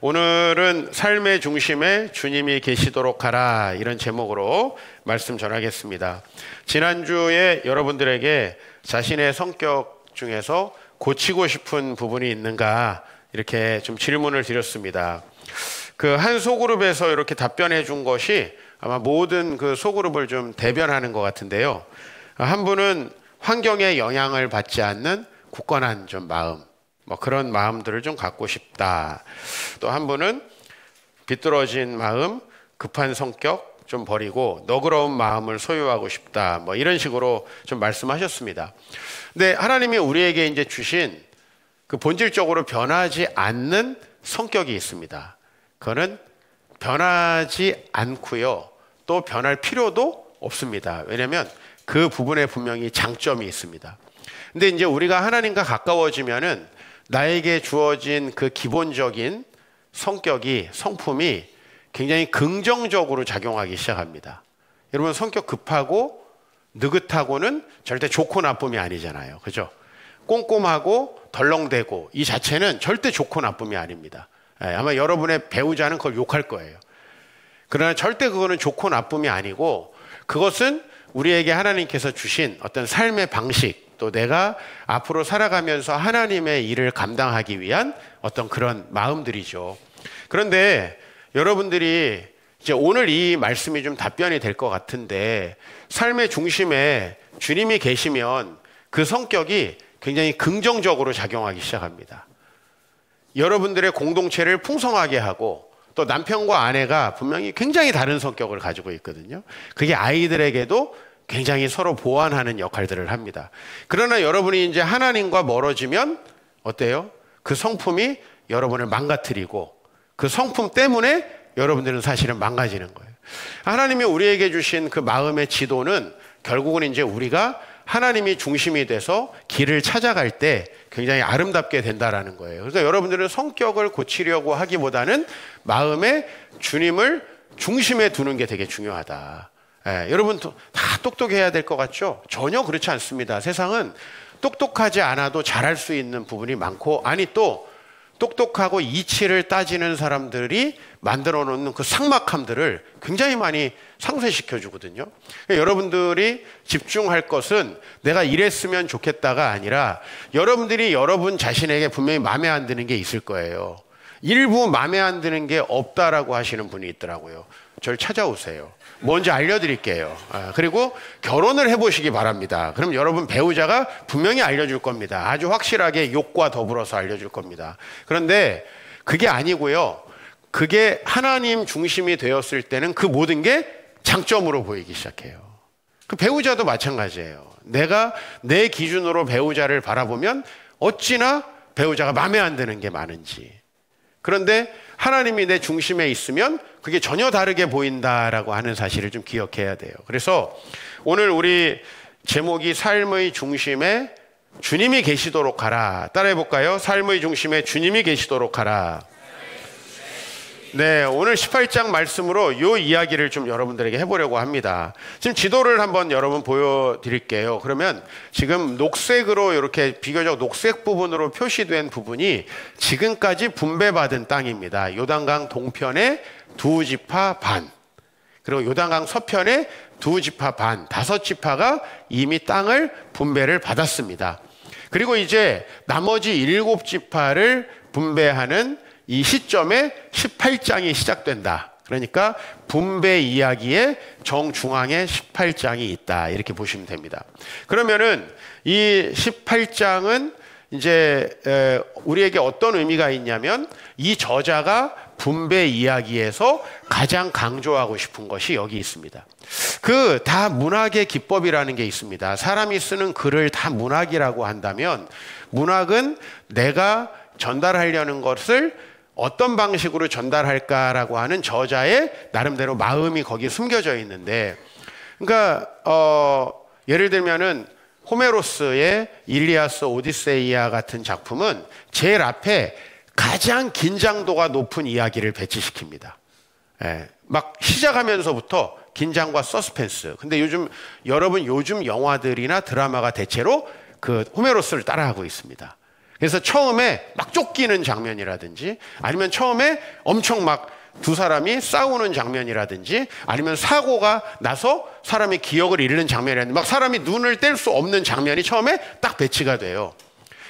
오늘은 삶의 중심에 주님이 계시도록 하라, 이런 제목으로 말씀 전하겠습니다. 지난주에 여러분들에게 자신의 성격 중에서 고치고 싶은 부분이 있는가, 이렇게 좀 질문을 드렸습니다. 그 한 소그룹에서 이렇게 답변해 준 것이 아마 모든 그 소그룹을 좀 대변하는 것 같은데요. 한 분은 환경에 영향을 받지 않는 굳건한 좀 마음, 그런 마음들을 좀 갖고 싶다. 또 한 분은 비뚤어진 마음, 급한 성격 좀 버리고 너그러운 마음을 소유하고 싶다. 이런 식으로 좀 말씀하셨습니다. 근데 하나님이 우리에게 이제 주신 그 본질적으로 변하지 않는 성격이 있습니다. 그거는 변하지 않고요, 또 변할 필요도 없습니다. 왜냐하면 그 부분에 분명히 장점이 있습니다. 근데 이제 우리가 하나님과 가까워지면은 나에게 주어진 그 기본적인 성격이, 성품이 굉장히 긍정적으로 작용하기 시작합니다. 여러분, 성격 급하고 느긋하고는 절대 좋고 나쁨이 아니잖아요. 그죠? 꼼꼼하고 덜렁대고 이 자체는 절대 좋고 나쁨이 아닙니다. 아마 여러분의 배우자는 그걸 욕할 거예요. 그러나 절대 그거는 좋고 나쁨이 아니고, 그것은 우리에게 하나님께서 주신 어떤 삶의 방식, 또 내가 앞으로 살아가면서 하나님의 일을 감당하기 위한 어떤 그런 마음들이죠. 그런데 여러분들이 이제 오늘 이 말씀이 좀 답변이 될 것 같은데, 삶의 중심에 주님이 계시면 그 성격이 굉장히 긍정적으로 작용하기 시작합니다. 여러분들의 공동체를 풍성하게 하고, 또 남편과 아내가 분명히 굉장히 다른 성격을 가지고 있거든요. 그게 아이들에게도 굉장히 서로 보완하는 역할들을 합니다. 그러나 여러분이 이제 하나님과 멀어지면 어때요? 그 성품이 여러분을 망가뜨리고, 그 성품 때문에 여러분들은 사실은 망가지는 거예요. 하나님이 우리에게 주신 그 마음의 지도는 결국은 이제 우리가 하나님이 중심이 돼서 길을 찾아갈 때 굉장히 아름답게 된다라는 거예요. 그래서 여러분들은 성격을 고치려고 하기보다는 마음에 주님을 중심에 두는 게 되게 중요하다. 여러분 다 똑똑해야 될 것 같죠? 전혀 그렇지 않습니다. 세상은 똑똑하지 않아도 잘할 수 있는 부분이 많고, 아니 또 똑똑하고 이치를 따지는 사람들이 만들어 놓는 그 삭막함들을 굉장히 많이 상쇄시켜 주거든요. 여러분들이 집중할 것은 내가 이랬으면 좋겠다가 아니라, 여러분들이 여러분 자신에게 분명히 마음에 안 드는 게 있을 거예요. 일부 마음에 안 드는 게 없다라고 하시는 분이 있더라고요. 저를 찾아오세요. 뭔지 알려드릴게요. 그리고 결혼을 해보시기 바랍니다. 그럼 여러분 배우자가 분명히 알려줄 겁니다. 아주 확실하게 욕과 더불어서 알려줄 겁니다. 그런데 그게 아니고요, 그게 하나님 중심이 되었을 때는 그 모든 게 장점으로 보이기 시작해요. 그 배우자도 마찬가지예요. 내가 내 기준으로 배우자를 바라보면 어찌나 배우자가 마음에 안 드는 게 많은지. 그런데 하나님이 내 중심에 있으면 그게 전혀 다르게 보인다라고 하는 사실을 좀 기억해야 돼요. 그래서 오늘 우리 제목이 삶의 중심에 주님이 계시도록 하라. 따라해 볼까요? 삶의 중심에 주님이 계시도록 하라. 네, 오늘 18장 말씀으로 이 이야기를 좀 여러분들에게 해보려고 합니다. 지금 지도를 한번 여러분 보여드릴게요. 그러면 지금 녹색으로, 이렇게 비교적 녹색 부분으로 표시된 부분이 지금까지 분배받은 땅입니다. 요단강 동편의 2지파 반, 그리고 요단강 서편의 2지파 반, 5지파가 이미 땅을 분배를 받았습니다. 그리고 이제 나머지 7지파를 분배하는 이 시점에 18장이 시작된다. 그러니까 분배 이야기의 정중앙에 18장이 있다, 이렇게 보시면 됩니다. 그러면은 이 18장은 이제 우리에게 어떤 의미가 있냐면, 이 저자가 분배 이야기에서 가장 강조하고 싶은 것이 여기 있습니다. 그 다 문학의 기법이라는 게 있습니다. 사람이 쓰는 글을 다 문학이라고 한다면, 문학은 내가 전달하려는 것을 어떤 방식으로 전달할까라고 하는 저자의 나름대로 마음이 거기에 숨겨져 있는데, 그러니까 예를 들면은 호메로스의 일리아스 오디세이아 같은 작품은 제일 앞에 가장 긴장도가 높은 이야기를 배치시킵니다. 막 시작하면서부터 긴장과 서스펜스. 근데 요즘 영화들이나 드라마가 대체로 그 호메로스를 따라하고 있습니다. 그래서 처음에 막 쫓기는 장면이라든지 아니면 처음에 엄청 막 두 사람이 싸우는 장면이라든지 아니면 사고가 나서 사람이 기억을 잃는 장면이라든지 막 사람이 눈을 뗄 수 없는 장면이 처음에 딱 배치가 돼요.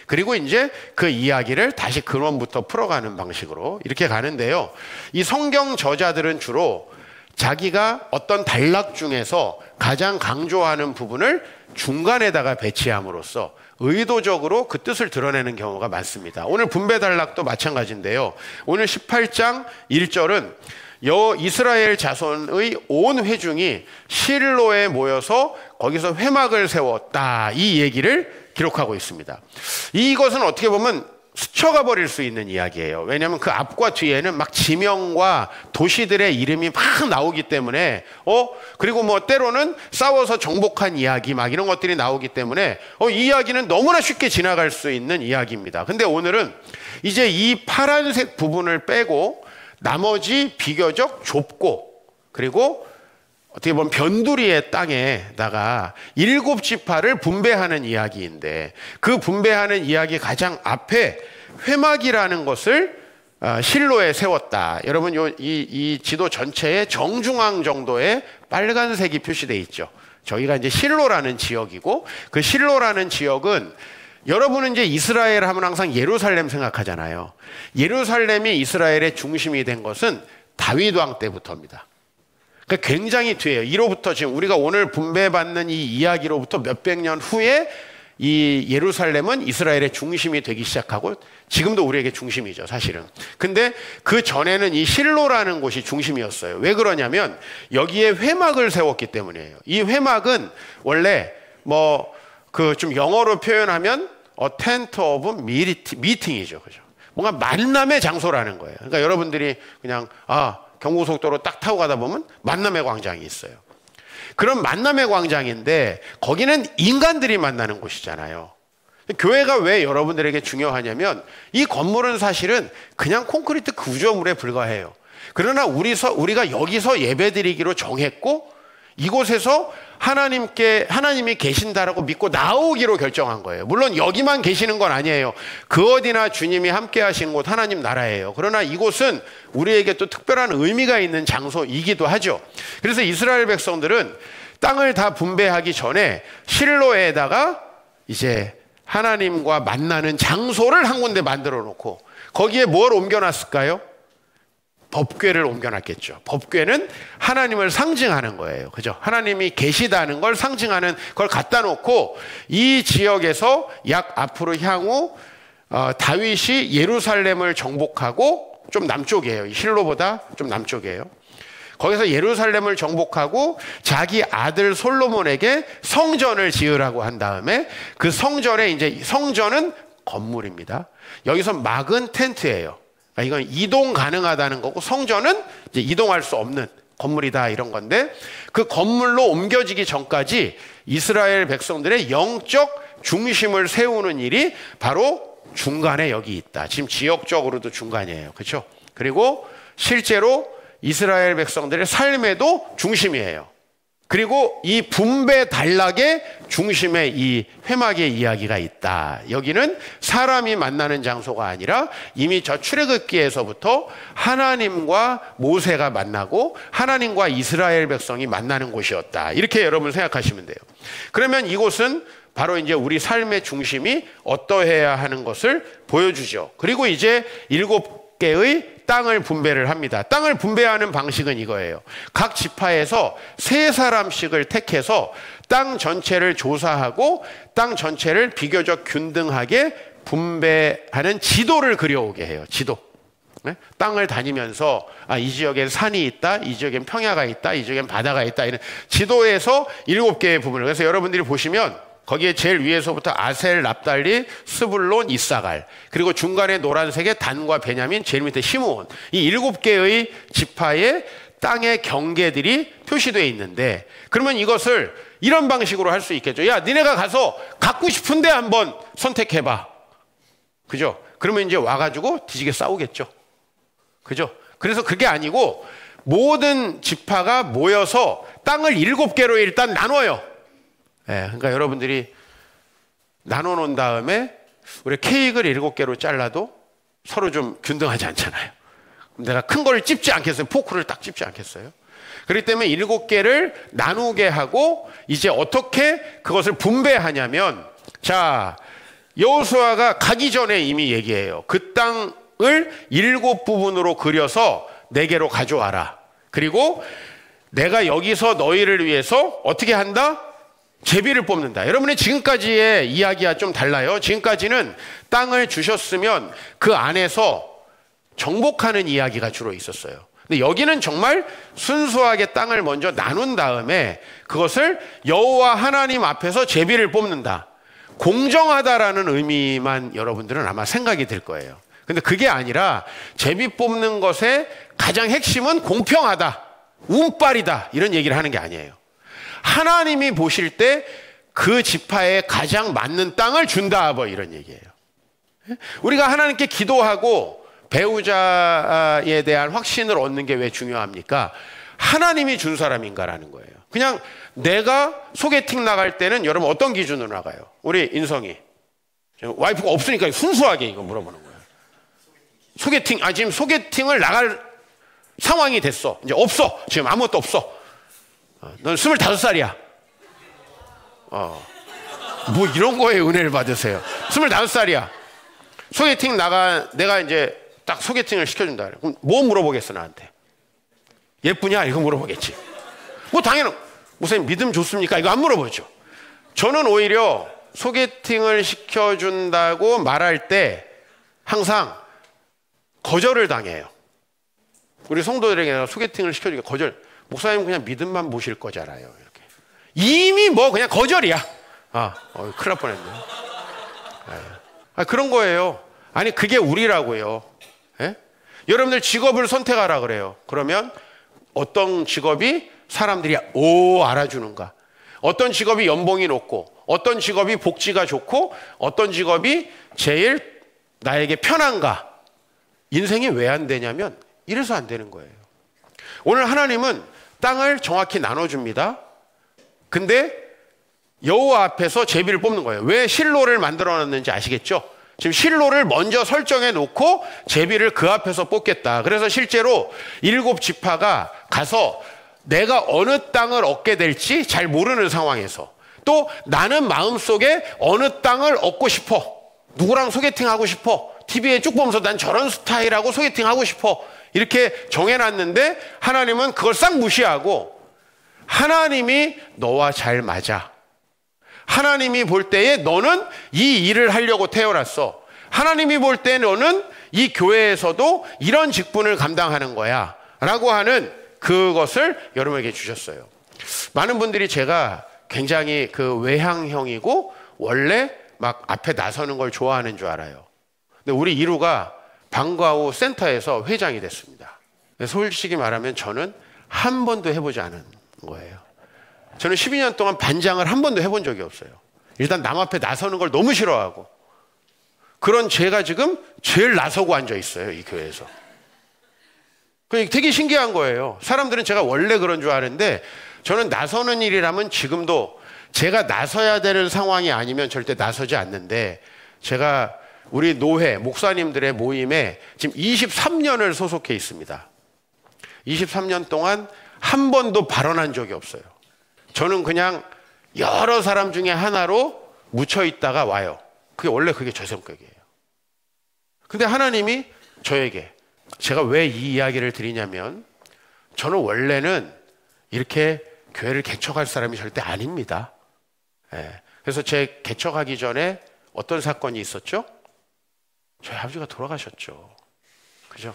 그리고 이제 그 이야기를 다시 근원부터 풀어가는 방식으로 이렇게 가는데요. 이 성경 저자들은 주로 자기가 어떤 단락 중에서 가장 강조하는 부분을 중간에다가 배치함으로써 의도적으로 그 뜻을 드러내는 경우가 많습니다. 오늘 분배 단락도 마찬가지인데요. 오늘 18장 1절은 이스라엘 자손의 온 회중이 실로에 모여서 거기서 회막을 세웠다, 이 얘기를 기록하고 있습니다. 이것은 어떻게 보면 스쳐가 버릴 수 있는 이야기예요. 왜냐하면 그 앞과 뒤에는 막 지명과 도시들의 이름이 막 나오기 때문에 그리고 뭐 때로는 싸워서 정복한 이야기 막 이런 것들이 나오기 때문에 이 이야기는 너무나 쉽게 지나갈 수 있는 이야기입니다. 근데 오늘은 이제 이 파란색 부분을 빼고 나머지 비교적 좁고 그리고 어떻게 보면 변두리의 땅에다가 7지파를 분배하는 이야기인데 그 분배하는 이야기 가장 앞에 회막이라는 것을 실로에 세웠다. 여러분 이 지도 전체에 정중앙 정도의 빨간색이 표시되어 있죠. 저희가 이제 실로라는 지역이고 그 실로라는 지역은 여러분은 이제 이스라엘 하면 항상 예루살렘 생각하잖아요. 예루살렘이 이스라엘의 중심이 된 것은 다윗 왕 때부터입니다. 그러니까 굉장히 뒤에요. 이로부터 지금 우리가 오늘 분배받는 이 이야기로부터 몇백 년 후에 이 예루살렘은 이스라엘의 중심이 되기 시작하고 지금도 우리에게 중심이죠, 사실은. 근데 그 전에는 이 실로라는 곳이 중심이었어요. 왜 그러냐면 여기에 회막을 세웠기 때문이에요. 이 회막은 원래 뭐 그 좀 영어로 표현하면 tent of meeting이죠, 그죠? 뭔가 만남의 장소라는 거예요. 그러니까 여러분들이 그냥 경부고속도로 딱 타고 가다 보면 만남의 광장이 있어요. 그런 만남의 광장인데 거기는 인간들이 만나는 곳이잖아요. 교회가 왜 여러분들에게 중요하냐면 이 건물은 사실은 그냥 콘크리트 구조물에 불과해요. 그러나 우리가 여기서 예배드리기로 정했고 이곳에서 하나님이 계신다라고 믿고 나오기로 결정한 거예요. 물론 여기만 계시는 건 아니에요. 그 어디나 주님이 함께 하시는 곳 하나님 나라예요. 그러나 이곳은 우리에게 또 특별한 의미가 있는 장소이기도 하죠. 그래서 이스라엘 백성들은 땅을 다 분배하기 전에 실로에다가 이제 하나님과 만나는 장소를 한 군데 만들어 놓고 거기에 뭘 옮겨놨을까요? 법궤를 옮겨놨겠죠. 법궤는 하나님을 상징하는 거예요. 그죠? 하나님이 계시다는 걸 상징하는 걸 갖다 놓고 이 지역에서 약 앞으로 향후 다윗이 예루살렘을 정복하고 좀 남쪽이에요. 실로보다 좀 남쪽이에요. 거기서 예루살렘을 정복하고 자기 아들 솔로몬에게 성전을 지으라고 한 다음에 그 성전에 이제 성전은 건물입니다. 여기서 막은 텐트예요. 이건 이동 가능하다는 거고 성전은 이제 이동할 수 없는 건물이다 이런 건데 그 건물로 옮겨지기 전까지 이스라엘 백성들의 영적 중심을 세우는 일이 바로 중간에 여기 있다. 지금 지역적으로도 중간이에요. 그렇죠? 그리고 실제로 이스라엘 백성들의 삶에도 중심이에요. 그리고 이 분배 단락의 중심에 이 회막의 이야기가 있다. 여기는 사람이 만나는 장소가 아니라 이미 저 출애굽기에서부터 하나님과 모세가 만나고 하나님과 이스라엘 백성이 만나는 곳이었다. 이렇게 여러분 생각하시면 돼요. 그러면 이곳은 바로 이제 우리 삶의 중심이 어떠해야 하는 것을 보여주죠. 그리고 이제 7개의 땅을 분배를 합니다. 땅을 분배하는 방식은 이거예요. 각 지파에서 3사람씩을 택해서 땅 전체를 조사하고 땅 전체를 비교적 균등하게 분배하는 지도를 그려오게 해요. 지도. 네? 땅을 다니면서 이 지역엔 산이 있다, 이 지역엔 평야가 있다, 이 지역엔 바다가 있다, 이런 지도에서 7개의 부분을. 그래서 여러분들이 보시면 거기에 제일 위에서부터 아셀, 납달리, 스불론, 이사갈, 그리고 중간에 노란색의 단과 베냐민, 제일 밑에 시므온, 이 7개의 지파의 땅의 경계들이 표시되어 있는데 그러면 이것을 이런 방식으로 할 수 있겠죠. 야, 니네가 가서 갖고 싶은데 한번 선택해봐. 그죠? 그러면 이제 와가지고 뒤지게 싸우겠죠. 그죠? 그래서 그게 아니고 모든 지파가 모여서 땅을 7개로 일단 나눠요. 네, 그러니까 여러분들이 나눠 놓은 다음에 우리 케이크를 7개로 잘라도 서로 좀 균등하지 않잖아요. 내가 큰 걸 찝지 않겠어요? 포크를 딱 찝지 않겠어요? 그렇기 때문에 7개를 나누게 하고 이제 어떻게 그것을 분배하냐면, 자, 여호수아가 가기 전에 이미 얘기해요. 그 땅을 7부분으로 그려서 4개로 가져와라. 그리고 내가 여기서 너희를 위해서 어떻게 한다? 제비를 뽑는다. 여러분의 지금까지의 이야기와 좀 달라요. 지금까지는 땅을 주셨으면 그 안에서 정복하는 이야기가 주로 있었어요. 근데 여기는 정말 순수하게 땅을 먼저 나눈 다음에 그것을 여호와 하나님 앞에서 제비를 뽑는다. 공정하다라는 의미만 여러분들은 아마 생각이 들 거예요. 근데 그게 아니라 제비 뽑는 것의 가장 핵심은 공평하다, 운빨이다, 이런 얘기를 하는 게 아니에요. 하나님이 보실 때 그 지파에 가장 맞는 땅을 준다, 뭐 이런 얘기예요. 우리가 하나님께 기도하고 배우자에 대한 확신을 얻는 게 왜 중요합니까? 하나님이 준 사람인가라는 거예요. 그냥 내가 소개팅 나갈 때는 여러분 어떤 기준으로 나가요? 우리 인성이 와이프가 없으니까 순수하게 이거 물어보는 거예요. 소개팅, 지금 소개팅을 나갈 상황이 됐어. 이제 없어. 지금 아무것도 없어. 넌 25살이야. 뭐 이런 거에 은혜를 받으세요. 25살이야. 소개팅 내가 이제 딱 소개팅을 시켜준다. 그럼 뭐 물어보겠어, 나한테? 예쁘냐? 이거 물어보겠지. 뭐 당연히, 목사님 믿음 좋습니까? 이거 안 물어보죠. 저는 오히려 소개팅을 시켜준다고 말할 때 항상 거절을 당해요. 우리 성도들에게 소개팅을 시켜주니까 거절. 목사님 그냥 믿음만 보실 거잖아요. 이렇게. 이미 뭐 그냥 거절이야. 큰일 날 뻔했네요. 그런 거예요. 아니, 그게 우리라고요. 예? 여러분들 직업을 선택하라 그래요. 그러면 어떤 직업이 사람들이 알아주는가? 어떤 직업이 연봉이 높고, 어떤 직업이 복지가 좋고, 어떤 직업이 제일 나에게 편한가? 인생이 왜 안 되냐면 이래서 안 되는 거예요. 오늘 하나님은 땅을 정확히 나눠줍니다. 근데 여호와 앞에서 제비를 뽑는 거예요. 왜 실로를 만들어놨는지 아시겠죠? 지금 실로를 먼저 설정해 놓고 제비를 그 앞에서 뽑겠다. 그래서 실제로 7지파가 가서 내가 어느 땅을 얻게 될지 잘 모르는 상황에서, 또 나는 마음속에 어느 땅을 얻고 싶어, 누구랑 소개팅하고 싶어, TV에 쭉 보면서 난 저런 스타일하고 소개팅하고 싶어, 이렇게 정해놨는데 하나님은 그걸 싹 무시하고, 하나님이 너와 잘 맞아, 하나님이 볼 때에 너는 이 일을 하려고 태어났어, 하나님이 볼 때 너는 이 교회에서도 이런 직분을 감당하는 거야 라고 하는 그것을 여러분에게 주셨어요. 많은 분들이 제가 굉장히 그 외향형이고 원래 막 앞에 나서는 걸 좋아하는 줄 알아요. 근데 우리 이루가 방과 후 센터에서 회장이 됐습니다. 솔직히 말하면 저는 한 번도 해보지 않은 거예요. 저는 12년 동안 반장을 한 번도 해본 적이 없어요. 일단 남 앞에 나서는 걸 너무 싫어하고, 그런 제가 지금 제일 나서고 앉아 있어요, 이 교회에서. 되게 신기한 거예요. 사람들은 제가 원래 그런 줄 아는데, 저는 나서는 일이라면 지금도 제가 나서야 되는 상황이 아니면 절대 나서지 않는데, 제가 우리 노회 목사님들의 모임에 지금 23년을 소속해 있습니다. 23년 동안 한 번도 발언한 적이 없어요. 저는 그냥 여러 사람 중에 하나로 묻혀 있다가 와요. 그게 제 성격이에요. 근데 하나님이 저에게, 제가 왜 이 이야기를 드리냐면, 저는 원래는 이렇게 교회를 개척할 사람이 절대 아닙니다. 그래서 제 개척하기 전에 어떤 사건이 있었죠? 저희 아버지가 돌아가셨죠. 그죠?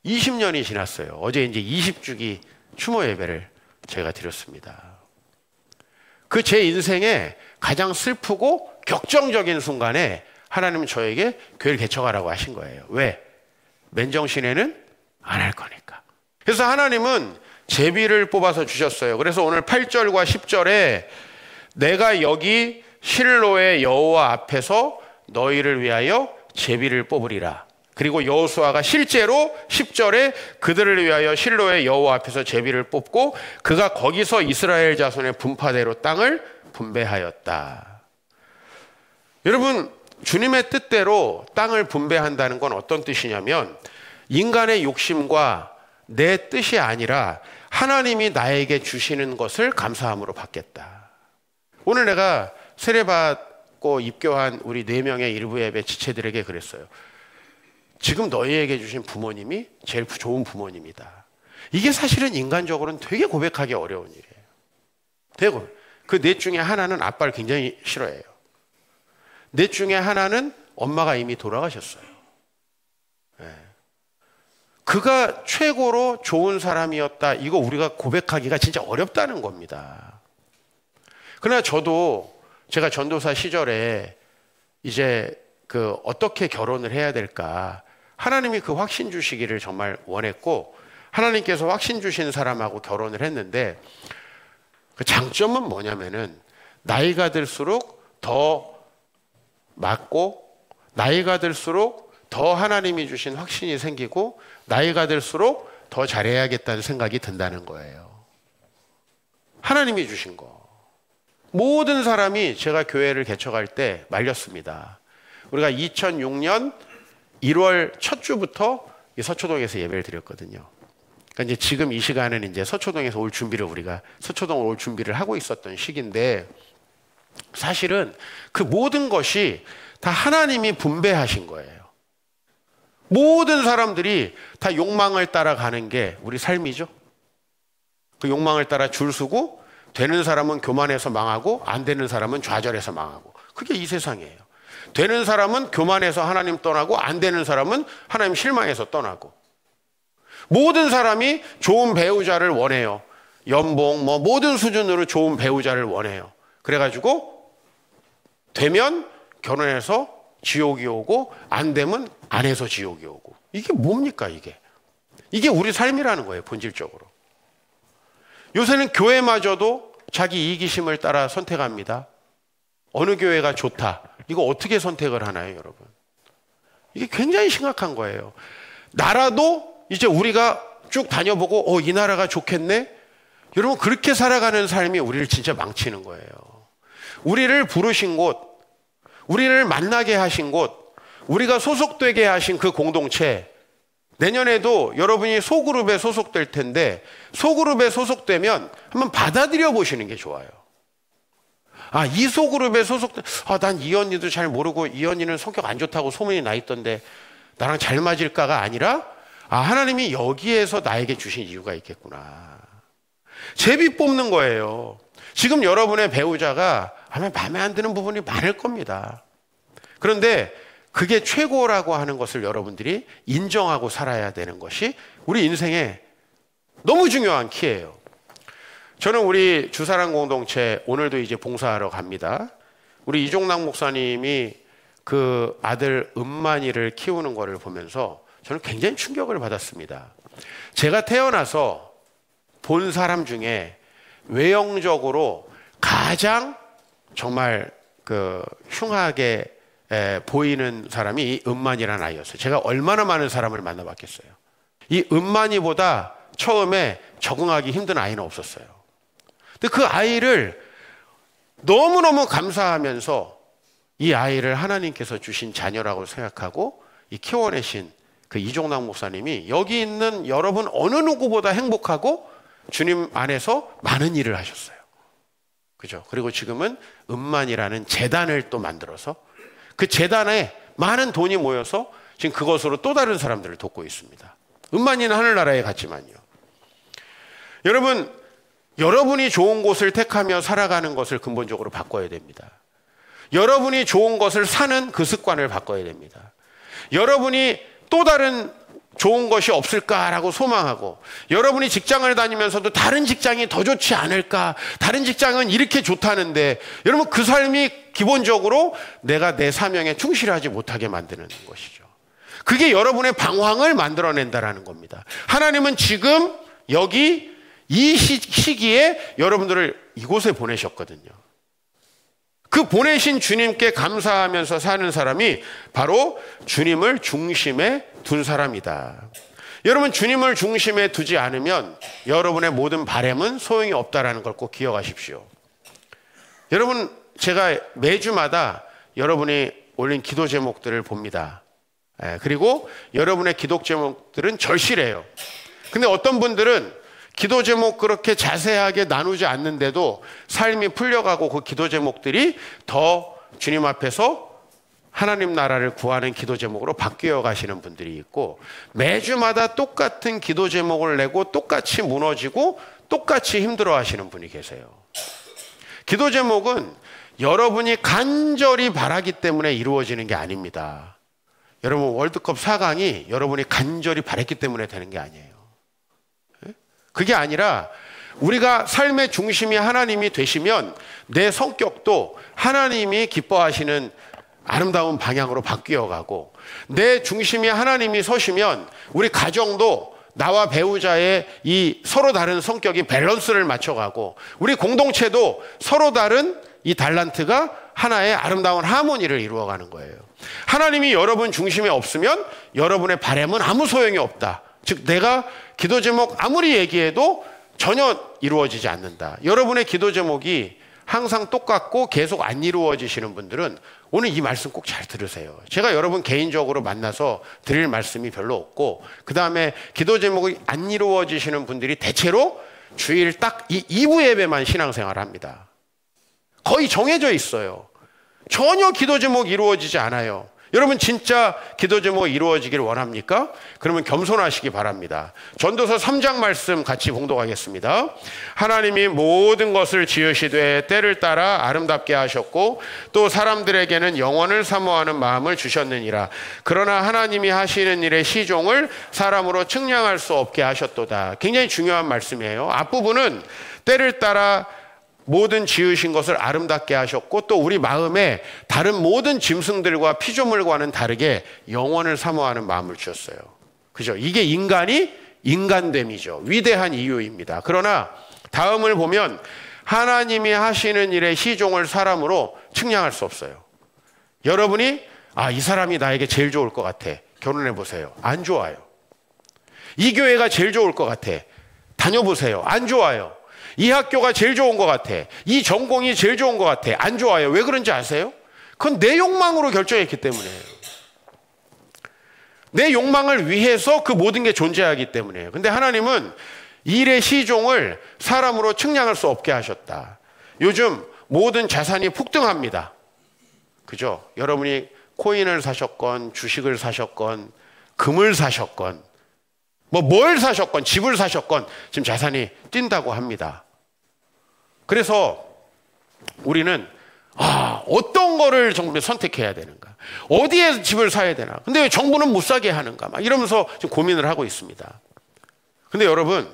20년이 지났어요. 어제 이제 20주기 추모 예배를 제가 드렸습니다. 그 제 인생에 가장 슬프고 격정적인 순간에 하나님은 저에게 교회를 개척하라고 하신 거예요. 왜? 맨정신에는 안 할 거니까. 그래서 하나님은 제비를 뽑아서 주셨어요. 그래서 오늘 8절과 10절에 내가 여기 실로의 여호와 앞에서 너희를 위하여 제비를 뽑으리라. 그리고 여호수아가 실제로 10절에 그들을 위하여 실로의 여호와 앞에서 제비를 뽑고 그가 거기서 이스라엘 자손의 분파대로 땅을 분배하였다. 여러분, 주님의 뜻대로 땅을 분배한다는 건 어떤 뜻이냐면 인간의 욕심과 내 뜻이 아니라 하나님이 나에게 주시는 것을 감사함으로 받겠다. 오늘 내가 세례받고 입교한 우리 4명의 일부 예배 지체들에게 그랬어요. 지금 너희에게 주신 부모님이 제일 좋은 부모님이다. 이게 사실은 인간적으로는 되게 고백하기 어려운 일이에요. 되게 그 넷 중에 하나는 아빠를 굉장히 싫어해요. 넷 중에 하나는 엄마가 이미 돌아가셨어요. 네. 그가 최고로 좋은 사람이었다. 이거 우리가 고백하기가 진짜 어렵다는 겁니다. 그러나 저도 제가 전도사 시절에 이제 어떻게 결혼을 해야 될까 하나님이 그 확신 주시기를 정말 원했고 하나님께서 확신 주신 사람하고 결혼을 했는데 그 장점은 뭐냐면은 나이가 들수록 더 맞고 나이가 들수록 더 하나님이 주신 확신이 생기고 나이가 들수록 더 잘해야겠다는 생각이 든다는 거예요. 하나님이 주신 거. 모든 사람이 제가 교회를 개척할 때 말렸습니다. 우리가 2006년 1월 첫 주부터 서초동에서 예배를 드렸거든요. 그러니까 이제 지금 이 시간은 이제 서초동에서 올 준비를 우리가 서초동을 올 준비를 하고 있었던 시기인데 사실은 그 모든 것이 다 하나님이 분배하신 거예요. 모든 사람들이 다 욕망을 따라가는 게 우리 삶이죠. 그 욕망을 따라 줄 서고 되는 사람은 교만해서 망하고 안 되는 사람은 좌절해서 망하고 그게 이 세상이에요. 되는 사람은 교만해서 하나님 떠나고 안 되는 사람은 하나님 실망해서 떠나고 모든 사람이 좋은 배우자를 원해요. 연봉 모든 수준으로 좋은 배우자를 원해요. 그래가지고 되면 결혼해서 지옥이 오고 안 되면 안 해서 지옥이 오고 이게 뭡니까 이게 우리 삶이라는 거예요. 본질적으로. 요새는 교회마저도 자기 이기심을 따라 선택합니다. 어느 교회가 좋다. 이거 어떻게 선택을 하나요, 여러분? 이게 굉장히 심각한 거예요. 나라도 이제 우리가 쭉 다녀보고 이 나라가 좋겠네? 여러분 그렇게 살아가는 삶이 우리를 진짜 망치는 거예요. 우리를 부르신 곳, 우리를 만나게 하신 곳, 우리가 소속되게 하신 그 공동체 내년에도 여러분이 소그룹에 소속될 텐데 소그룹에 소속되면 한번 받아들여 보시는 게 좋아요. 이 소그룹에 난 이 언니도 잘 모르고 이 언니는 성격 안 좋다고 소문이 나 있던데 나랑 잘 맞을까가 아니라 하나님이 여기에서 나에게 주신 이유가 있겠구나. 제비 뽑는 거예요. 지금 여러분의 배우자가 아마 마음에 안 드는 부분이 많을 겁니다. 그런데 그게 최고라고 하는 것을 여러분들이 인정하고 살아야 되는 것이 우리 인생의 너무 중요한 키예요. 저는 우리 주사랑 공동체 오늘도 이제 봉사하러 갑니다. 우리 이종락 목사님이 그 아들 은만이를 키우는 거를 보면서 저는 굉장히 충격을 받았습니다. 제가 태어나서 본 사람 중에 외형적으로 가장 정말 흉하게 보이는 사람이 이 은만이라는 아이였어요. 제가 얼마나 많은 사람을 만나봤겠어요. 이 은만이보다 처음에 적응하기 힘든 아이는 없었어요. 근데 그 아이를 너무너무 감사하면서 이 아이를 하나님께서 주신 자녀라고 생각하고 이 키워내신 그 이종락 목사님이 여기 있는 여러분 어느 누구보다 행복하고 주님 안에서 많은 일을 하셨어요. 그죠? 그리고 지금은 은만이라는 재단을 또 만들어서 그 재단에 많은 돈이 모여서 지금 그것으로 또 다른 사람들을 돕고 있습니다. 은만이는 하늘나라에 갔지만요. 여러분, 여러분이 좋은 곳을 택하며 살아가는 것을 근본적으로 바꿔야 됩니다. 여러분이 좋은 것을 사는 그 습관을 바꿔야 됩니다. 여러분이 또 다른 좋은 것이 없을까라고 소망하고 여러분이 직장을 다니면서도 다른 직장이 더 좋지 않을까, 다른 직장은 이렇게 좋다는데 여러분 그 삶이 기본적으로 내가 내 사명에 충실하지 못하게 만드는 것이죠. 그게 여러분의 방황을 만들어낸다라는 겁니다. 하나님은 지금 여기 이 시기에 여러분들을 이곳에 보내셨거든요. 그 보내신 주님께 감사하면서 사는 사람이 바로 주님을 중심에 둔 사람이다. 여러분, 주님을 중심에 두지 않으면 여러분의 모든 바램은 소용이 없다라는 걸 꼭 기억하십시오. 여러분, 제가 매주마다 여러분이 올린 기도 제목들을 봅니다. 그리고 여러분의 기도 제목들은 절실해요. 근데 어떤 분들은 기도 제목 그렇게 자세하게 나누지 않는데도 삶이 풀려가고 그 기도 제목들이 더 주님 앞에서 하나님 나라를 구하는 기도 제목으로 바뀌어 가시는 분들이 있고, 매주마다 똑같은 기도 제목을 내고 똑같이 무너지고 똑같이 힘들어 하시는 분이 계세요. 기도 제목은 여러분이 간절히 바라기 때문에 이루어지는 게 아닙니다. 여러분, 월드컵 4강이 여러분이 간절히 바랬기 때문에 되는 게 아니에요. 그게 아니라 우리가 삶의 중심이 하나님이 되시면 내 성격도 하나님이 기뻐하시는 아름다운 방향으로 바뀌어 가고, 내 중심이 하나님이 서시면 우리 가정도 나와 배우자의 이 서로 다른 성격이 밸런스를 맞춰가고, 우리 공동체도 서로 다른 이 달란트가 하나의 아름다운 하모니를 이루어가는 거예요. 하나님이 여러분 중심에 없으면 여러분의 바람은 아무 소용이 없다. 즉, 내가 기도 제목 아무리 얘기해도 전혀 이루어지지 않는다. 여러분의 기도 제목이 항상 똑같고 계속 안 이루어지시는 분들은 오늘 이 말씀 꼭 잘 들으세요. 제가 여러분 개인적으로 만나서 드릴 말씀이 별로 없고, 그 다음에 기도 제목이 안 이루어지시는 분들이 대체로 주일 딱 이 2부 예배만 신앙생활을 합니다. 거의 정해져 있어요. 전혀 기도 제목 이루어지지 않아요. 여러분 진짜 기도 제목 이루어지길 원합니까? 그러면 겸손하시기 바랍니다. 전도서 3장 말씀 같이 봉독하겠습니다. 하나님이 모든 것을 지으시되 때를 따라 아름답게 하셨고 또 사람들에게는 영원을 사모하는 마음을 주셨느니라. 그러나 하나님이 하시는 일의 시종을 사람으로 측량할 수 없게 하셨도다. 굉장히 중요한 말씀이에요. 앞부분은 때를 따라 모든 지으신 것을 아름답게 하셨고 또 우리 마음에 다른 모든 짐승들과 피조물과는 다르게 영원을 사모하는 마음을 주셨어요. 그죠? 이게 인간이 인간됨이죠. 위대한 이유입니다. 그러나 다음을 보면 하나님이 하시는 일의 시종을 사람으로 측량할 수 없어요. 여러분이 이 사람이 나에게 제일 좋을 것 같아. 결혼해 보세요. 안 좋아요. 이 교회가 제일 좋을 것 같아. 다녀보세요. 안 좋아요. 이 학교가 제일 좋은 것 같아. 이 전공이 제일 좋은 것 같아. 안 좋아요. 왜 그런지 아세요? 그건 내 욕망으로 결정했기 때문이에요. 내 욕망을 위해서 그 모든 게 존재하기 때문이에요. 근데 하나님은 일의 시종을 사람으로 측량할 수 없게 하셨다. 요즘 모든 자산이 폭등합니다. 그죠? 여러분이 코인을 사셨건 주식을 사셨건 금을 사셨건 뭘 사셨건 집을 사셨건 지금 자산이 뛴다고 합니다. 그래서 우리는 어떤 거를 정말 선택해야 되는가? 어디에 집을 사야 되나? 근데 왜 정부는 못 사게 하는가? 막 이러면서 지금 고민을 하고 있습니다. 근데 여러분,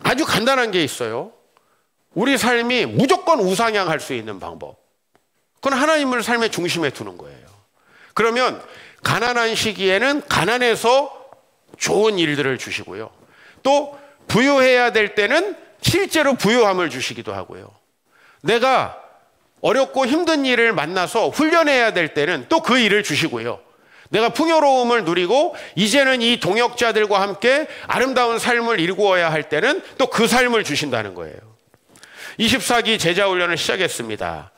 아주 간단한 게 있어요. 우리 삶이 무조건 우상향할 수 있는 방법. 그건 하나님을 삶의 중심에 두는 거예요. 그러면 가난한 시기에는 가난해서 좋은 일들을 주시고요. 또 부유해야 될 때는 실제로 부유함을 주시기도 하고요. 내가 어렵고 힘든 일을 만나서 훈련해야 될 때는 또 그 일을 주시고요. 내가 풍요로움을 누리고 이제는 이 동역자들과 함께 아름다운 삶을 일구어야 할 때는 또 그 삶을 주신다는 거예요. 24기 제자훈련을 시작했습니다.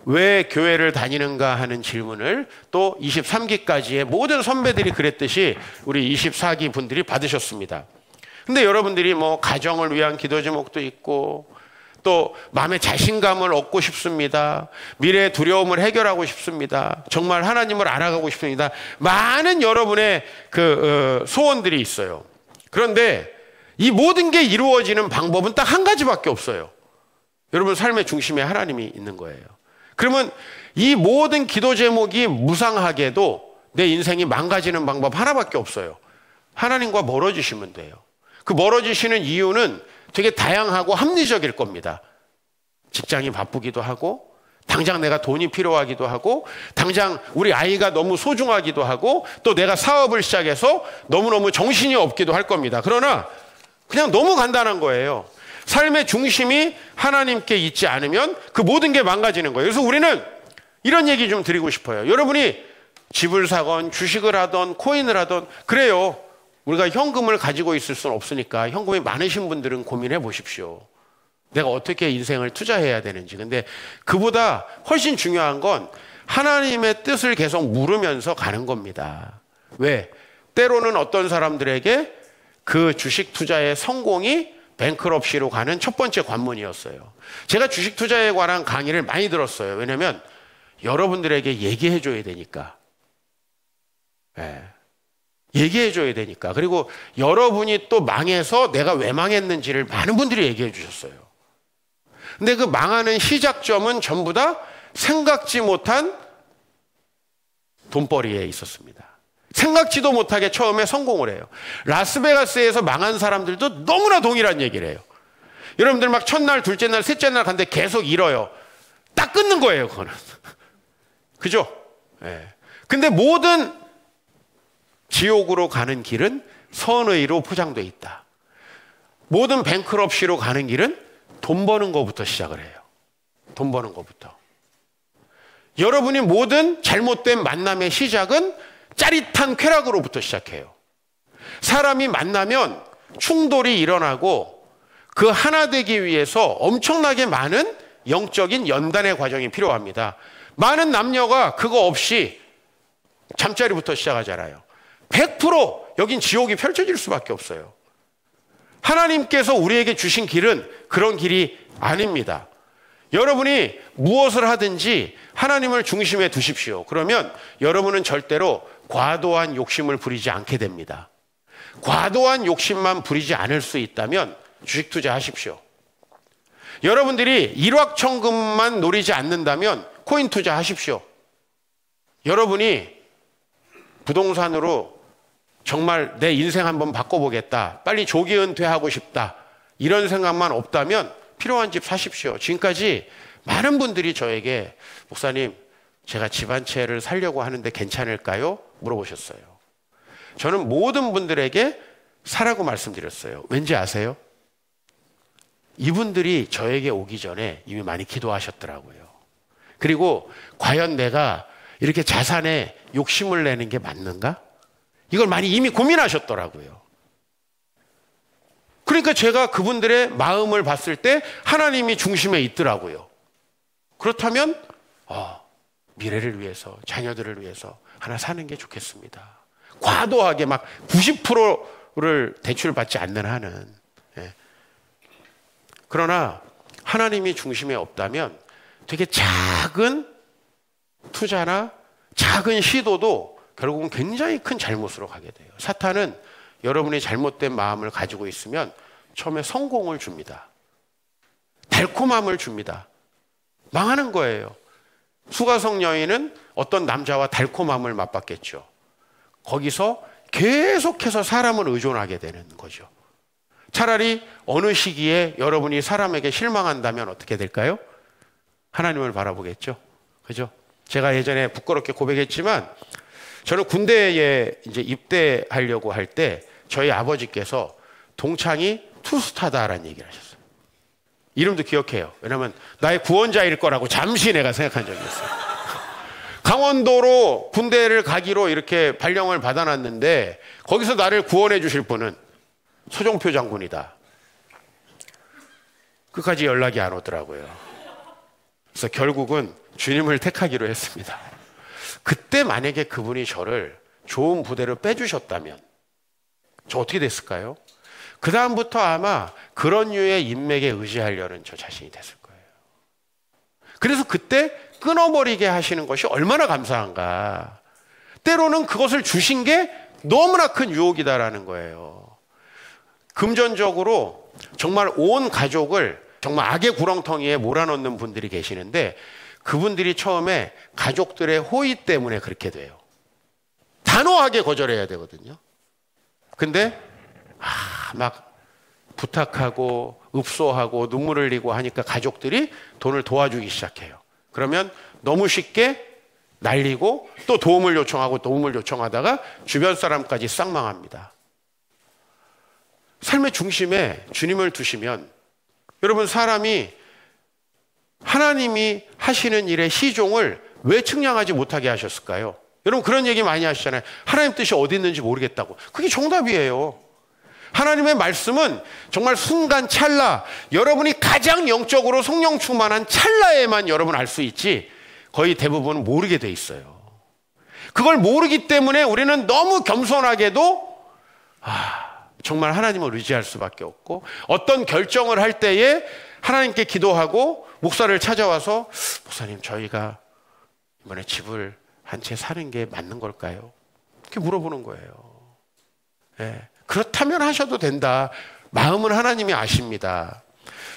왜 교회를 다니는가 하는 질문을 또 23기까지의 모든 선배들이 그랬듯이 우리 24기 분들이 받으셨습니다. 근데 여러분들이 가정을 위한 기도 제목도 있고 또 마음의 자신감을 얻고 싶습니다. 미래의 두려움을 해결하고 싶습니다. 정말 하나님을 알아가고 싶습니다. 많은 여러분의 소원들이 있어요. 그런데 이 모든 게 이루어지는 방법은 딱 한 가지밖에 없어요. 여러분 삶의 중심에 하나님이 있는 거예요. 그러면 이 모든 기도 제목이 무상하게도 내 인생이 망가지는 방법 하나밖에 없어요. 하나님과 멀어지시면 돼요. 그 멀어지시는 이유는 되게 다양하고 합리적일 겁니다. 직장이 바쁘기도 하고 당장 내가 돈이 필요하기도 하고 당장 우리 아이가 너무 소중하기도 하고 또 내가 사업을 시작해서 너무너무 정신이 없기도 할 겁니다. 그러나 그냥 너무 간단한 거예요. 삶의 중심이 하나님께 있지 않으면 그 모든 게 망가지는 거예요. 그래서 우리는 이런 얘기 좀 드리고 싶어요. 여러분이 집을 사건 주식을 하던 코인을 하던 그래요. 우리가 현금을 가지고 있을 수는 없으니까 현금이 많으신 분들은 고민해 보십시오. 내가 어떻게 인생을 투자해야 되는지. 근데 그보다 훨씬 중요한 건 하나님의 뜻을 계속 물으면서 가는 겁니다. 왜? 때로는 어떤 사람들에게 그 주식 투자의 성공이 뱅크럽시로 가는 첫 번째 관문이었어요. 제가 주식 투자에 관한 강의를 많이 들었어요. 왜냐하면 여러분들에게 얘기해 줘야 되니까. 네. 얘기해 줘야 되니까. 그리고 여러분이 또 망해서 내가 왜 망했는지를 많은 분들이 얘기해 주셨어요. 근데 그 망하는 시작점은 전부 다 생각지 못한 돈벌이에 있었습니다. 생각지도 못하게 처음에 성공을 해요. 라스베가스에서 망한 사람들도 너무나 동일한 얘기를 해요. 여러분들 막 첫날, 둘째 날, 셋째 날 갔는데 계속 잃어요. 딱 끊는 거예요, 그거는. 그죠? 네. 근데 모든 지옥으로 가는 길은 선의로 포장되어 있다. 모든 뱅크럽시로 가는 길은 돈 버는 것부터 시작을 해요. 돈 버는 것부터. 여러분이 모든 잘못된 만남의 시작은 짜릿한 쾌락으로부터 시작해요. 사람이 만나면 충돌이 일어나고 그 하나 되기 위해서 엄청나게 많은 영적인 연단의 과정이 필요합니다. 많은 남녀가 그거 없이 잠자리부터 시작하잖아요. 100% 여긴 지옥이 펼쳐질 수밖에 없어요. 하나님께서 우리에게 주신 길은 그런 길이 아닙니다. 여러분이 무엇을 하든지 하나님을 중심에 두십시오. 그러면 여러분은 절대로 과도한 욕심을 부리지 않게 됩니다. 과도한 욕심만 부리지 않을 수 있다면 주식 투자하십시오. 여러분들이 일확천금만 노리지 않는다면 코인 투자하십시오. 여러분이 부동산으로 정말 내 인생 한번 바꿔보겠다, 빨리 조기 은퇴하고 싶다, 이런 생각만 없다면 필요한 집 사십시오. 지금까지 많은 분들이 저에게 목사님, 제가 집 한 채를 사려고 하는데 괜찮을까요? 물어보셨어요. 저는 모든 분들에게 사라고 말씀드렸어요. 왠지 아세요? 이분들이 저에게 오기 전에 이미 많이 기도하셨더라고요. 그리고 과연 내가 이렇게 자산에 욕심을 내는 게 맞는가? 이걸 많이 이미 고민하셨더라고요. 그러니까 제가 그분들의 마음을 봤을 때 하나님이 중심에 있더라고요. 그렇다면 미래를 위해서, 자녀들을 위해서 하나 사는 게 좋겠습니다. 과도하게 막 90%를 대출받지 않는 한은. 예. 그러나 하나님이 중심에 없다면 되게 작은 투자나 작은 시도도 결국은 굉장히 큰 잘못으로 가게 돼요. 사탄은 여러분이 잘못된 마음을 가지고 있으면 처음에 성공을 줍니다. 달콤함을 줍니다. 망하는 거예요. 수가성 여인은 어떤 남자와 달콤함을 맛봤겠죠. 거기서 계속해서 사람을 의존하게 되는 거죠. 차라리 어느 시기에 여러분이 사람에게 실망한다면 어떻게 될까요? 하나님을 바라보겠죠. 그죠? 제가 예전에 부끄럽게 고백했지만 저는 군대에 이제 입대하려고 할 때 저희 아버지께서 동창이 투스타다라는 얘기를 하셨어요. 이름도 기억해요. 왜냐하면 나의 구원자일 거라고 잠시 내가 생각한 적이 있어요. 강원도로 군대를 가기로 이렇게 발령을 받아놨는데 거기서 나를 구원해 주실 분은 소종표 장군이다. 끝까지 연락이 안 오더라고요. 그래서 결국은 주님을 택하기로 했습니다. 그때 만약에 그분이 저를 좋은 부대로 빼주셨다면 저 어떻게 됐을까요? 그 다음부터 아마 그런 류의 인맥에 의지하려는 저 자신이 됐을 거예요. 그래서 그때 끊어버리게 하시는 것이 얼마나 감사한가. 때로는 그것을 주신 게 너무나 큰 유혹이다라는 거예요. 금전적으로 정말 온 가족을 정말 악의 구렁텅이에 몰아넣는 분들이 계시는데 그분들이 처음에 가족들의 호의 때문에 그렇게 돼요. 단호하게 거절해야 되거든요. 근데 막 부탁하고 읍소하고 눈물 흘리고 하니까 가족들이 돈을 도와주기 시작해요. 그러면 너무 쉽게 날리고 또 도움을 요청하고 도움을 요청하다가 주변 사람까지 싹 망합니다. 삶의 중심에 주님을 두시면 여러분, 사람이 하나님이 하시는 일의 시종을 왜 측량하지 못하게 하셨을까요? 여러분 그런 얘기 많이 하시잖아요. 하나님 뜻이 어디 있는지 모르겠다고. 그게 정답이에요. 하나님의 말씀은 정말 순간 찰나, 여러분이 가장 영적으로 성령 충만한 찰나에만 여러분 알 수 있지, 거의 대부분 모르게 돼 있어요. 그걸 모르기 때문에 우리는 너무 겸손하게도 정말 하나님을 의지할 수밖에 없고, 어떤 결정을 할 때에 하나님께 기도하고 목사를 찾아와서 목사님, 저희가 이번에 집을 한 채 사는 게 맞는 걸까요? 이렇게 물어보는 거예요. 네. 그렇다면 하셔도 된다. 마음은 하나님이 아십니다.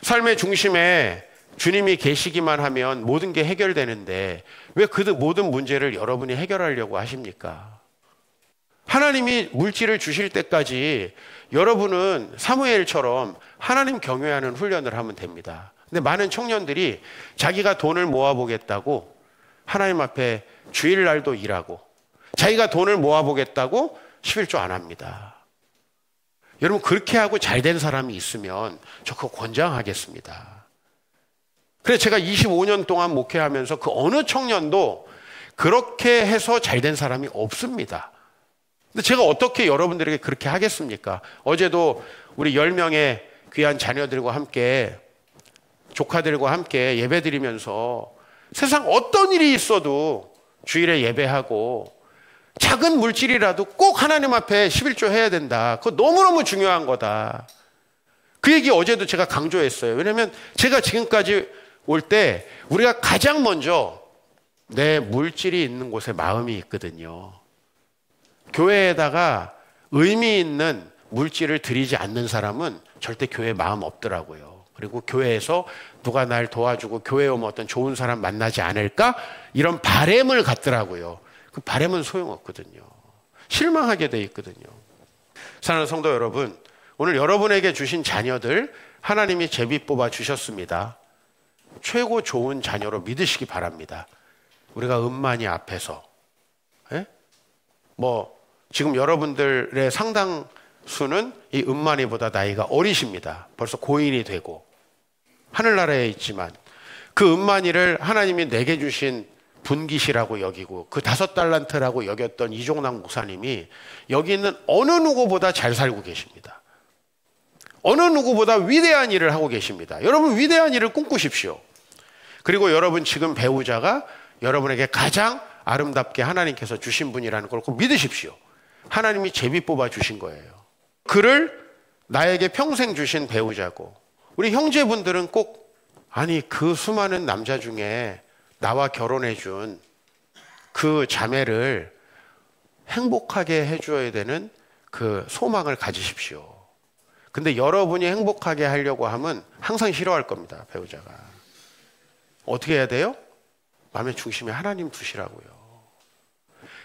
삶의 중심에 주님이 계시기만 하면 모든 게 해결되는데 왜 그 모든 문제를 여러분이 해결하려고 하십니까? 하나님이 물질을 주실 때까지 여러분은 사무엘처럼 하나님 경외하는 훈련을 하면 됩니다. 근데 많은 청년들이 자기가 돈을 모아보겠다고 하나님 앞에 주일날도 일하고, 자기가 돈을 모아보겠다고 11조 안 합니다. 여러분, 그렇게 하고 잘된 사람이 있으면 저 그거 권장하겠습니다. 그래서 제가 25년 동안 목회하면서 그 어느 청년도 그렇게 해서 잘된 사람이 없습니다. 근데 제가 어떻게 여러분들에게 그렇게 하겠습니까? 어제도 우리 10명의 귀한 자녀들과 함께, 조카들과 함께 예배드리면서 세상 어떤 일이 있어도 주일에 예배하고 작은 물질이라도 꼭 하나님 앞에 11조 해야 된다. 그거 너무너무 중요한 거다. 그 얘기 어제도 제가 강조했어요. 왜냐하면 제가 지금까지 올 때 우리가 가장 먼저 내 물질이 있는 곳에 마음이 있거든요. 교회에다가 의미 있는 물질을 드리지 않는 사람은 절대 교회에 마음 없더라고요. 그리고 교회에서 누가 날 도와주고 교회에 오면 어떤 좋은 사람 만나지 않을까? 이런 바램을 갖더라고요. 그 바램은 소용없거든요. 실망하게 돼 있거든요. 사랑하는 성도 여러분, 오늘 여러분에게 주신 자녀들 하나님이 제비 뽑아 주셨습니다. 최고 좋은 자녀로 믿으시기 바랍니다. 우리가 은만이 앞에서 지금 여러분들의 상당수는 이 은만이보다 나이가 어리십니다. 벌써 고인이 되고 하늘나라에 있지만 그 은만이를 하나님이 내게 주신 분깃이라고 여기고 그 5달란트라고 여겼던 이종락 목사님이 여기 있는 어느 누구보다 잘 살고 계십니다. 어느 누구보다 위대한 일을 하고 계십니다. 여러분, 위대한 일을 꿈꾸십시오. 그리고 여러분 지금 배우자가 여러분에게 가장 아름답게 하나님께서 주신 분이라는 걸 꼭 믿으십시오. 하나님이 제비 뽑아 주신 거예요. 그를 나에게 평생 주신 배우자고, 우리 형제분들은 꼭 그 수많은 남자 중에 나와 결혼해 준 그 자매를 행복하게 해줘야 되는 그 소망을 가지십시오. 근데 여러분이 행복하게 하려고 하면 항상 싫어할 겁니다, 배우자가. 어떻게 해야 돼요? 마음의 중심에 하나님 두시라고요.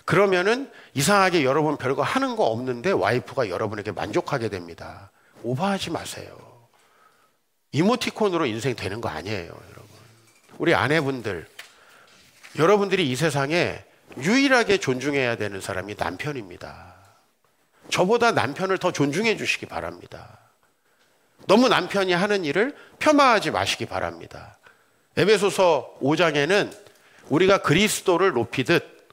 그러면은 이상하게 여러분 별거 하는 거 없는데 와이프가 여러분에게 만족하게 됩니다. 오버하지 마세요. 이모티콘으로 인생 되는 거 아니에요, 여러분. 우리 아내분들, 여러분들이 이 세상에 유일하게 존중해야 되는 사람이 남편입니다. 저보다 남편을 더 존중해 주시기 바랍니다. 너무 남편이 하는 일을 폄하하지 마시기 바랍니다. 에베소서 5장에는 우리가 그리스도를 높이듯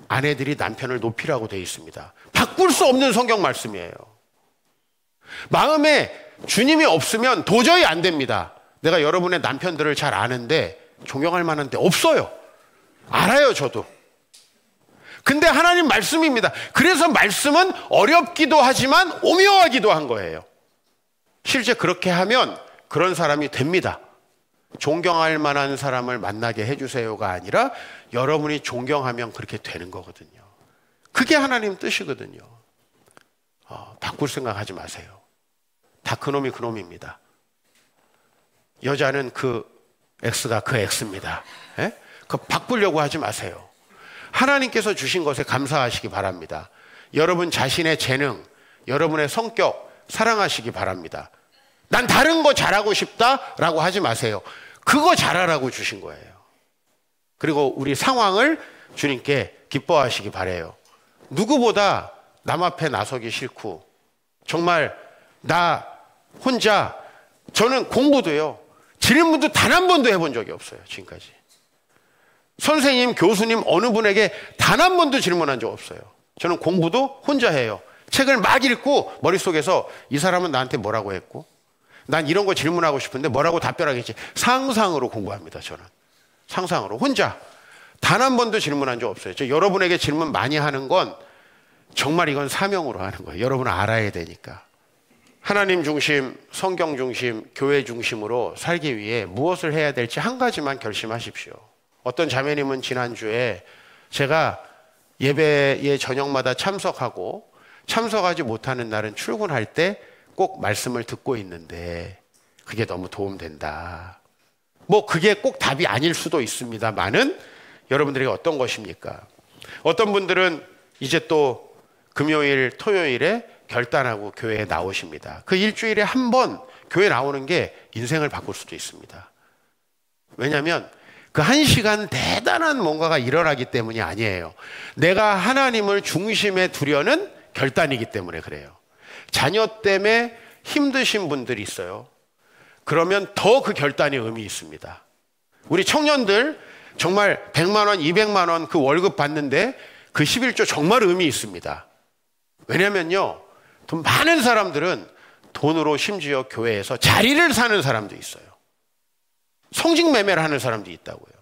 아내들이 남편을 높이라고 되어 있습니다. 바꿀 수 없는 성경 말씀이에요. 마음에 주님이 없으면 도저히 안 됩니다. 내가 여러분의 남편들을 잘 아는데 존경할 만한 데 없어요. 알아요, 저도. 근데 하나님 말씀입니다. 그래서 말씀은 어렵기도 하지만 오묘하기도 한 거예요. 실제 그렇게 하면 그런 사람이 됩니다. 존경할 만한 사람을 만나게 해주세요가 아니라 여러분이 존경하면 그렇게 되는 거거든요. 그게 하나님 뜻이거든요. 바꿀 생각하지 마세요. 다 그놈이 그놈입니다. 여자는 그 X가 그 X입니다. 그 바꾸려고 하지 마세요. 하나님께서 주신 것에 감사하시기 바랍니다. 여러분 자신의 재능, 여러분의 성격 사랑하시기 바랍니다. 난 다른 거 잘하고 싶다라고 하지 마세요. 그거 잘하라고 주신 거예요. 그리고 우리 상황을 주님께 기뻐하시기 바라요. 누구보다 남 앞에 나서기 싫고, 정말 나 혼자, 저는 공부도요, 질문도 단 한 번도 해본 적이 없어요, 지금까지. 선생님, 교수님 어느 분에게 단 한 번도 질문한 적 없어요. 저는 공부도 혼자 해요. 책을 막 읽고 머릿속에서 이 사람은 나한테 뭐라고 했고, 난 이런 거 질문하고 싶은데 뭐라고 답변하겠지. 상상으로 공부합니다, 저는. 상상으로. 혼자. 단 한 번도 질문한 적 없어요. 저 여러분에게 질문 많이 하는 건 정말 이건 사명으로 하는 거예요. 여러분은 알아야 되니까. 하나님 중심, 성경 중심, 교회 중심으로 살기 위해 무엇을 해야 될지 한 가지만 결심하십시오. 어떤 자매님은 지난주에 제가 예배에 저녁마다 참석하지 못하는 날은 출근할 때 꼭 말씀을 듣고 있는데 그게 너무 도움된다. 뭐 그게 꼭 답이 아닐 수도 있습니다만은 여러분들에게 어떤 것입니까? 어떤 분들은 이제 또 금요일, 토요일에 결단하고 교회에 나오십니다. 그 일주일에 한 번 교회 나오는 게 인생을 바꿀 수도 있습니다. 왜냐하면 그 한 시간 대단한 뭔가가 일어나기 때문이 아니에요. 내가 하나님을 중심에 두려는 결단이기 때문에 그래요. 자녀 때문에 힘드신 분들이 있어요. 그러면 더 그 결단이 의미 있습니다. 우리 청년들 정말 100만 원, 200만 원 그 월급 받는데 그 11조 정말 의미 있습니다. 왜냐면요, 돈 많은 사람들은 돈으로 심지어 교회에서 자리를 사는 사람도 있어요. 성직 매매를 하는 사람도 있다고요.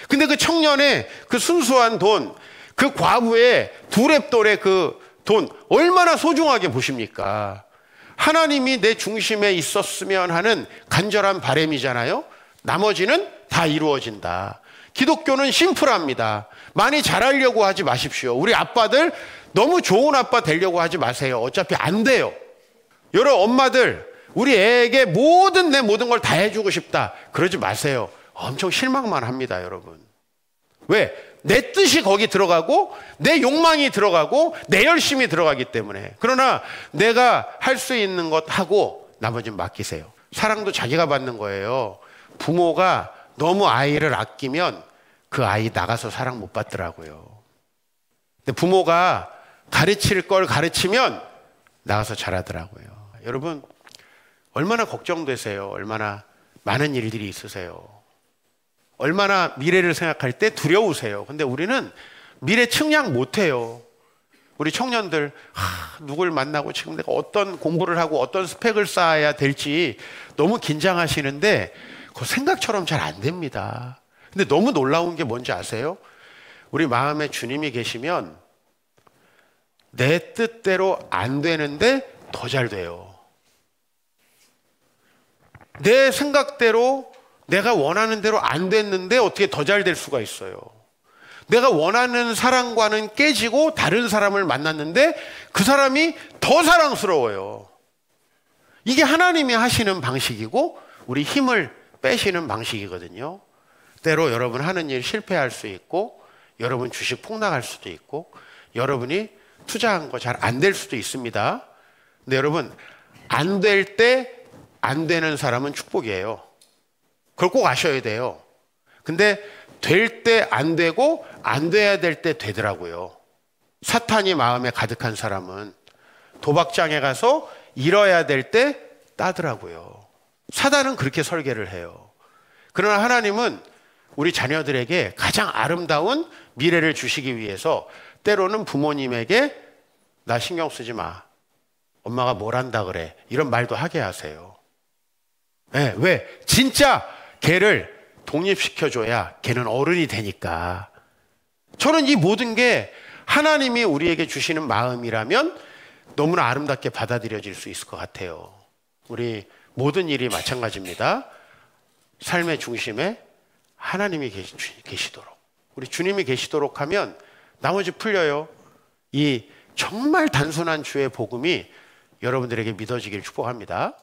근데 그 청년의 그 순수한 돈, 그 과부의 두랩돈의 그 돈 얼마나 소중하게 보십니까? 하나님이 내 중심에 있었으면 하는 간절한 바람이잖아요. 나머지는 다 이루어진다. 기독교는 심플합니다. 많이 잘하려고 하지 마십시오. 우리 아빠들 너무 좋은 아빠 되려고 하지 마세요. 어차피 안 돼요. 여러 엄마들 우리 애에게 내 모든 걸 다 해주고 싶다. 그러지 마세요. 엄청 실망만 합니다, 여러분. 왜? 내 뜻이 거기 들어가고 내 욕망이 들어가고 내 열심이 들어가기 때문에. 그러나 내가 할 수 있는 것 하고 나머지는 맡기세요. 사랑도 자기가 받는 거예요. 부모가 너무 아이를 아끼면 그 아이 나가서 사랑 못 받더라고요. 근데 부모가 가르칠 걸 가르치면 나가서 잘하더라고요. 여러분, 얼마나 걱정되세요? 얼마나 많은 일들이 있으세요? 얼마나 미래를 생각할 때 두려우세요? 근데 우리는 미래 측량 못해요. 우리 청년들 누굴 만나고 지금 내가 어떤 공부를 하고 어떤 스펙을 쌓아야 될지 너무 긴장하시는데 그 생각처럼 잘 안 됩니다. 근데 너무 놀라운 게 뭔지 아세요? 우리 마음에 주님이 계시면 내 뜻대로 안 되는데 더 잘 돼요. 내 생각대로 내가 원하는 대로 안 됐는데 어떻게 더 잘 될 수가 있어요? 내가 원하는 사랑과는 깨지고 다른 사람을 만났는데 그 사람이 더 사랑스러워요. 이게 하나님이 하시는 방식이고 우리 힘을 빼시는 방식이거든요. 때로 여러분 하는 일 실패할 수 있고 여러분 주식 폭락할 수도 있고 여러분이 투자한 거 잘 안 될 수도 있습니다. 근데 여러분 안 될 때 안 되는 사람은 축복이에요. 그걸 꼭 아셔야 돼요. 근데 될 때 안 되고 안 돼야 될 때 되더라고요. 사탄이 마음에 가득한 사람은 도박장에 가서 잃어야 될 때 따더라고요. 사단은 그렇게 설계를 해요. 그러나 하나님은 우리 자녀들에게 가장 아름다운 미래를 주시기 위해서 때로는 부모님에게 나 신경 쓰지 마. 엄마가 뭘 한다 그래. 이런 말도 하게 하세요. 네, 왜? 진짜 걔를 독립시켜줘야 걔는 어른이 되니까. 저는 이 모든 게 하나님이 우리에게 주시는 마음이라면 너무나 아름답게 받아들여질 수 있을 것 같아요. 우리 모든 일이 마찬가지입니다. 삶의 중심에 하나님이 계시도록. 우리 주님이 계시도록 하면 나머지 풀려요. 이 정말 단순한 주의 복음이 여러분들에게 믿어지길 축복합니다.